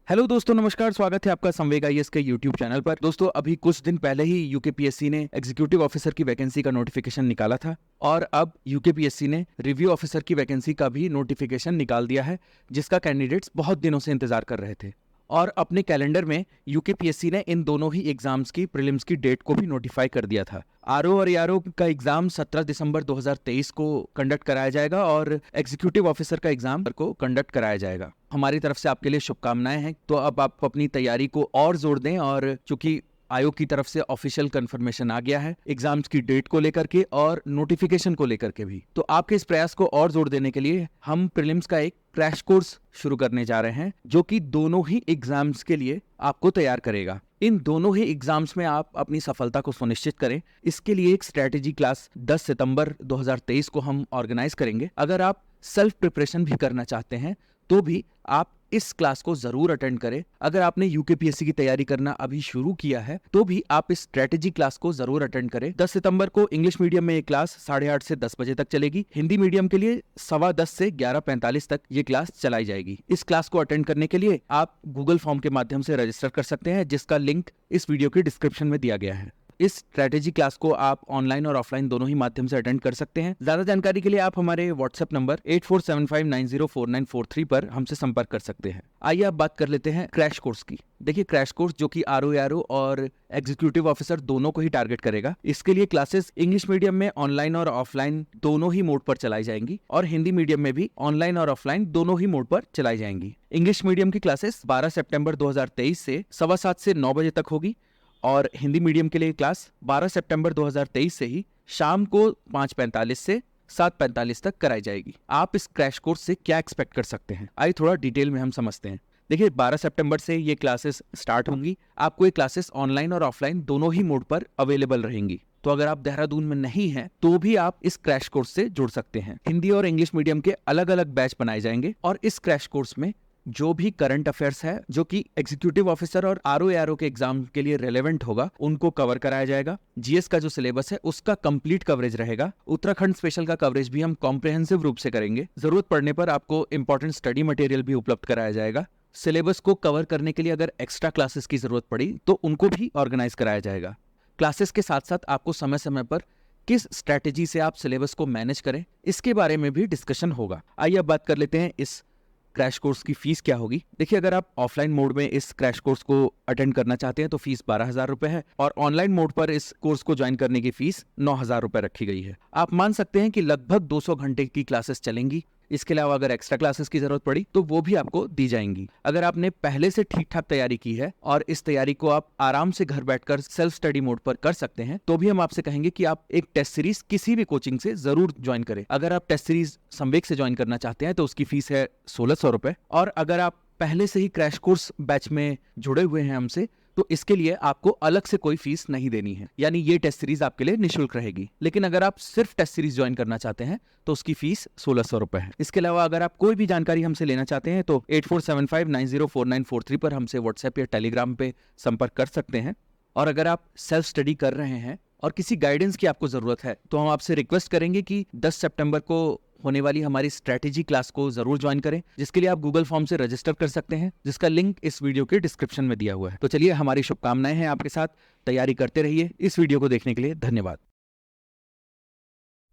Hello दोस्तों, नमस्कार। स्वागत है आपका संवेग आईएएस के यूट्यूब चैनल पर। दोस्तों, अभी कुछ दिन पहले ही यूकेपीएससी ने एग्जीक्यूटिव ऑफिसर की वैकेंसी का नोटिफिकेशन निकाला था और अब यूकेपीएससी ने रिव्यू ऑफिसर की वैकेंसी का भी नोटिफिकेशन निकाल दिया है, जिसका कैंडिडेट्स बहुत दिनों से इंतजार कर रहे थे। और अपने कैलेंडर में यूकेपीएससी ने इन दोनों ही एग्जाम्स की प्रीलिम्स की डेट को भी नोटिफाई कर दिया था। आरओ और एआरओ का एग्जाम 17 दिसंबर 2023 को कंडक्ट कराया जाएगा और एग्जीक्यूटिव ऑफिसर का एग्जाम को कंडक्ट कराया जाएगा। हमारी तरफ से आपके लिए शुभकामनाएं हैं। तो अब आप अपनी तैयारी को और जोर दें, और चूंकि आयोग की तरफ से ऑफिशियल कंफर्मेशन आ गया है एग्जाम्स की डेट को लेकर के और नोटिफिकेशन को लेकर के भी, तो आपके इस प्रयास को और जोर देने के लिए हम प्रीलिम्स का एक क्रैश कोर्स शुरू करने जा रहे हैं, जो कि दोनों ही एग्जाम्स के लिए आपको तैयार करेगा। इन दोनों ही एग्जाम्स में आप अपनी सफलता को सुनिश्चित करें, इसके लिए एक स्ट्रेटेजी क्लास 10 सितंबर 2023 को हम ऑर्गेनाइज करेंगे। अगर आप सेल्फ प्रिपरेशन भी करना चाहते हैं तो भी आप इस क्लास को जरूर अटेंड करें। अगर आपने यूकेपीएससी की तैयारी करना अभी शुरू किया है तो भी आप इस स्ट्रेटेजी क्लास को जरूर अटेंड करें। 10 सितंबर को इंग्लिश मीडियम में ये क्लास 8:30 से 10 बजे तक चलेगी। हिंदी मीडियम के लिए 10:15 से 11:45 तक ये क्लास चलाई जाएगी। इस क्लास को अटेंड करने के लिए आप गूगल फॉर्म के माध्यम से रजिस्टर कर सकते हैं, जिसका लिंक इस वीडियो के डिस्क्रिप्शन में दिया गया है। इस स्ट्रेटेजी क्लास को आप ऑनलाइन और ऑफलाइन दोनों ही माध्यम से अटेंड कर सकते हैं। ज्यादा जानकारी के लिए आप हमारे व्हाट्सएप नंबर 8475904943 पर हमसे संपर्क कर सकते हैं। आइए अब बात कर लेते हैं क्रैश कोर्स की। देखिए, क्रैश कोर्स जो कि आरओ और एग्जीक्यूटिव ऑफिसर दोनों को ही टारगेट करेगा। इसके लिए क्लासेस इंग्लिश मीडियम में ऑनलाइन और ऑफलाइन दोनों ही मोड पर चलाई जाएंगी और हिंदी मीडियम में भी ऑनलाइन और ऑफलाइन दोनों ही मोड पर चलाई जाएंगी। इंग्लिश मीडियम की क्लासेस 12 सितंबर 2023 से 7:15 से 9 बजे तक होगी और हिंदी मीडियम के लिए क्लास 12 सितंबर 2023 से ही शाम को 5:45 से 7:45 तक कराई जाएगी। आप इस क्रैश कोर्स से क्या एक्सपेक्ट कर सकते हैं, आइए थोड़ा डिटेल में हम समझते हैं। देखिए, 12 सितंबर से ये क्लासेस स्टार्ट होंगी। आपको ये क्लासेस ऑनलाइन और ऑफलाइन दोनों ही मोड पर अवेलेबल रहेंगी। तो अगर आप देहरादून में नहीं हैं तो भी आप इस क्रैश कोर्स से जुड़ सकते हैं। हिंदी और इंग्लिश मीडियम के अलग अलग बैच बनाए जाएंगे और इस क्रैश कोर्स में जो भी करंट अफेयर्स है जो कि एग्जीक्यूटिव ऑफिसर और आरओ के एग्जाम के लिए रेलेवेंट होगा, उनको कवर कराया जाएगा। जीएस का जो सिलेबस है उसका कंप्लीट कवरेज रहेगा। उत्तराखंड स्पेशल का कवरेज भी हम कॉम्प्रिहेंसिव रूप से करेंगे। जरूरत पड़ने पर आपको इंपॉर्टेंट स्टडी मटेरियल भी उपलब्ध कराया जाएगा। सिलेबस को कवर करने के लिए अगर एक्स्ट्रा क्लासेस की जरूरत पड़ी तो उनको भी ऑर्गेनाइज कराया जाएगा। क्लासेस के साथ साथ आपको समय समय पर किस स्ट्रैटेजी से आप सिलेबस को मैनेज करें, इसके बारे में भी डिस्कशन होगा। आइए अब बात कर लेते हैं इस क्रैश कोर्स की फीस क्या होगी। देखिए, अगर आप ऑफलाइन मोड में इस क्रैश कोर्स को अटेंड करना चाहते हैं तो फीस 12,000 रुपए है और ऑनलाइन मोड पर इस कोर्स को ज्वाइन करने की फीस 9,000 रुपए रखी गई है। आप मान सकते हैं कि लगभग 200 घंटे की क्लासेस चलेंगी। इसके अलावा अगर एक्स्ट्रा क्लासेस की जरूरत पड़ी तो वो भी आपको दी जाएंगी। अगर आपने पहले से ठीक ठाक तैयारी की है और इस तैयारी को आप आराम से घर बैठकर सेल्फ स्टडी मोड पर कर सकते हैं तो भी हम आपसे कहेंगे कि आप एक टेस्ट सीरीज किसी भी कोचिंग से जरूर ज्वाइन करें। अगर आप टेस्ट सीरीज संवेग से ज्वाइन करना चाहते हैं तो उसकी फीस है 1,600 रुपए, और अगर आप पहले से ही क्रैश कोर्स बैच में जुड़े हुए हैं हमसे तो इसके लिए आपको अलग से कोई फीस नहीं देनी है, यानी ये टेस्ट सीरीज आपके लिए निःशुल्क रहेगी। लेकिन अगर आप सिर्फ टेस्ट सीरीज ज्वाइन करना चाहते हैं तो उसकी फीस 1,600 रुपए है। इसके अलावा अगर आप कोई भी जानकारी हमसे लेना चाहते हैं तो 8475904943 पर हमसे व्हाट्सएप या टेलीग्राम पे संपर्क कर सकते हैं। और अगर आप सेल्फ स्टडी कर रहे हैं और किसी गाइडेंस की आपको जरूरत है तो हम आपसे रिक्वेस्ट करेंगे कि 10 सितंबर को होने वाली हमारी स्ट्रेटेजी क्लास को जरूर ज्वाइन करें, जिसके लिए आप गूगल फॉर्म से रजिस्टर कर सकते हैं, जिसका लिंक इस वीडियो के डिस्क्रिप्शन में दिया हुआ है। तो चलिए, हमारी शुभकामनाएं हैं आपके साथ। तैयारी करते रहिए। इस वीडियो को देखने के लिए धन्यवाद।